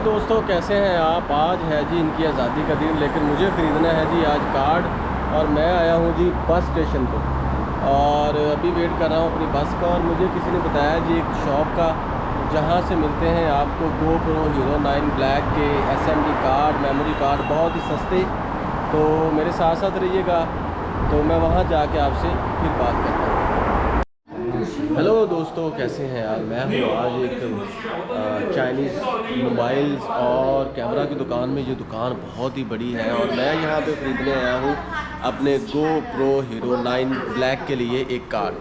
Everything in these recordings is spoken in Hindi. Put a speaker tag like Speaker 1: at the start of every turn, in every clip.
Speaker 1: दोस्तों, कैसे हैं आप। आज है जी इनकी आज़ादी का दिन, लेकिन मुझे ख़रीदना है जी आज कार्ड। और मैं आया हूँ जी बस स्टेशन पे और अभी वेट कर रहा हूँ अपनी बस का। और मुझे किसी ने बताया जी एक शॉप का जहाँ से मिलते हैं आपको GoPro Hero 9 ब्लैक के SMD कार्ड, मेमोरी कार्ड बहुत ही सस्ते। तो मेरे साथ साथ रहिएगा, तो मैं वहाँ जाके आपसे फिर बात करता हूँ। हेलो दोस्तों, कैसे हैं यार। मैं हूँ आज एक चाइनीज़ मोबाइल्स और कैमरा की दुकान में। ये दुकान बहुत ही बड़ी है और मैं यहाँ पे ख़रीदने आया हूँ अपने GoPro Hero 9 ब्लैक के लिए एक कार्ड।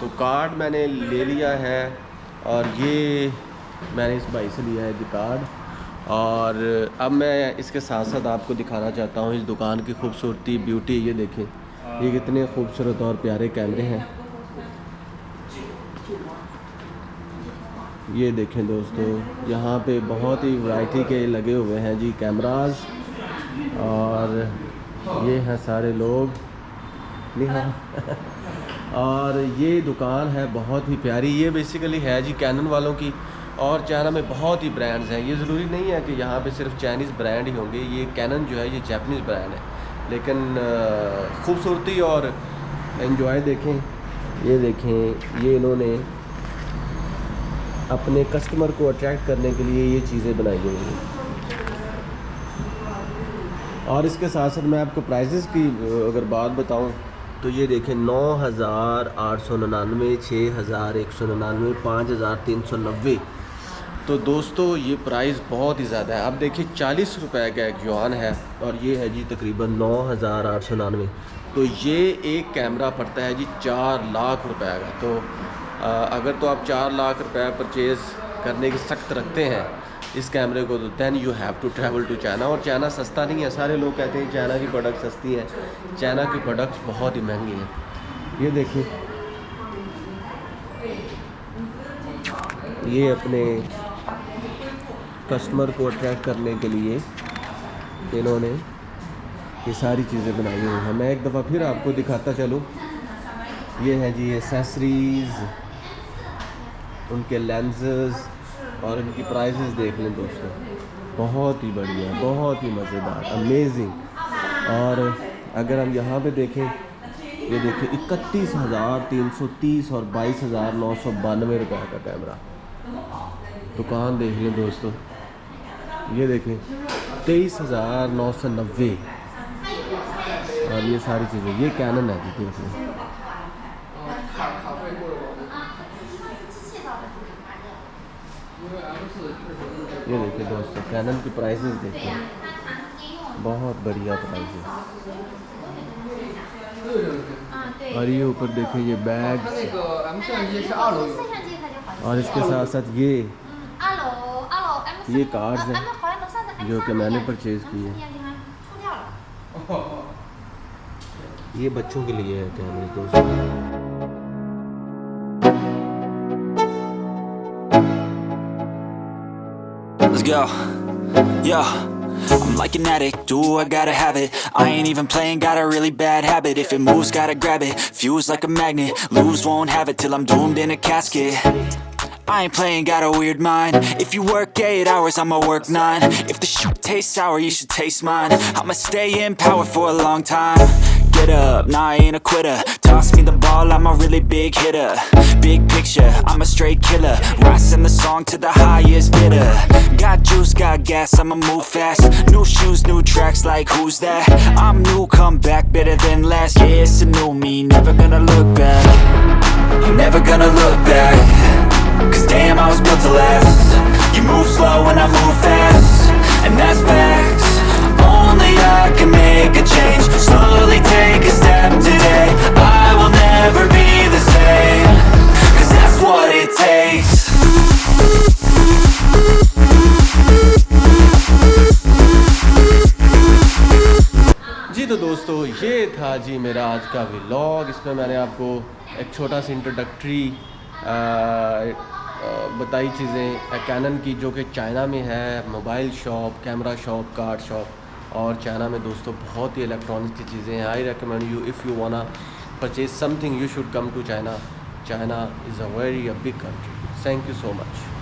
Speaker 1: तो कार्ड मैंने ले लिया है और ये मैंने इस भाई से लिया है जी कार्ड। और अब मैं इसके साथ साथ आपको दिखाना चाहता हूँ इस दुकान की खूबसूरती, ब्यूटी। ये देखें, ये कितने खूबसूरत और प्यारे कैमरे हैं। ये देखें दोस्तों, यहाँ पे बहुत ही वैरायटी के लगे हुए हैं जी कैमरास। और ये हैं सारे लोग और ये दुकान है बहुत ही प्यारी। ये बेसिकली है जी कैनन वालों की। और चाइना में बहुत ही ब्रांड्स हैं। ये ज़रूरी नहीं है कि यहाँ पे सिर्फ चाइनीज़ ब्रांड ही होंगे। ये कैनन जो है ये जापानीज़ ब्रांड है, लेकिन खूबसूरती और एंजॉय देखें। ये देखें, ये इन्होंने अपने कस्टमर को अट्रैक्ट करने के लिए ये चीज़ें बनाई गई हैं। और इसके साथ साथ मैं आपको प्राइसेस की अगर बात बताऊं तो ये देखें 9,899, 6,199, 5,390। तो दोस्तों ये प्राइस बहुत ही ज़्यादा है। अब देखिए 40 रुपए का एक युआन है और ये है जी तकरीबन 9,899। तो ये एक कैमरा पड़ता है जी 4 लाख रुपए का। तो अगर तो आप 4 लाख रुपए परचेज़ करने की सख्त रखते हैं इस कैमरे को, तो then you have to travel to China. और चाइना सस्ता नहीं है। सारे लोग कहते हैं चाइना की प्रोडक्ट सस्ती हैं, चाइना की प्रोडक्ट्स बहुत ही महंगी हैं। ये देखिए, ये अपने कस्टमर को अट्रैक्ट करने के लिए इन्होंने ये सारी चीज़ें बनाई हुई हैं। मैं एक दफ़ा फिर आपको दिखाता चलूँ। ये है जी एसेसरीज़, उनके लेंसेज और इनकी प्राइसेस देख लें दोस्तों। बहुत ही बढ़िया, बहुत ही मज़ेदार, अमेजिंग। और अगर हम यहाँ पे देखें, ये देखिए 31,330 और 22,992 रुपये का कैमरा। दुकान देख लें दोस्तों। ये देखें 23,990 और ये सारी चीज़ें। ये कैनन है जी, देख लें। ये देखिए दोस्तों, कैनन की प्राइसेस देखिए, बहुत बढ़िया प्राइसेस। और ये ऊपर देखिए ये बैग्स, और इसके साथ साथ ये कार्ड्स हैं जो कि मैंने परचेज़ किए हैं। ये बच्चों के लिए है कैमरे दोस्तों।
Speaker 2: Let's go. Yo, I'm like an addict, do I gotta have it. I ain't even playing, got a really bad habit. If it moves, gotta grab it, fuse like a magnet. Lose, won't have it till I'm doomed in a casket. I ain't playing, got a weird mind. If you work 8 hours, I'ma work 9. If the shoot tastes sour, you should taste mine. I'ma stay in power for a long time. Get up, nah, I ain't a quitter. Toss me the ball, I'm a really big hitter. Big picture, I'm a straight killer. Rising the song to the highest bidder. Got juice, got gas, I'ma move fast. New shoes, new tracks, like who's that? I'm new, come back, better than last. Yeah, it's a new me, never gonna look back. I'm never gonna look back. Cause damn, I was built to last. You move slow and I move fast, and that's facts. Only I can make a change. Slowly take a step today. I will never be the same. Cause that's what it takes.
Speaker 1: जी तो दोस्तों, ये था जी मेरा आज का व्लॉग। इसमें मैंने आपको एक छोटा सा इंट्रोडक्टरी बताई चीज़ें कैनन की, जो कि चाइना में है, mobile shop, camera shop, card shop. और चाइना में दोस्तों बहुत ही इलेक्ट्रॉनिक्स की चीज़ें हैं। I recommend you, if you wanna purchase something, you should come to China. China is a very big country. Thank you so much.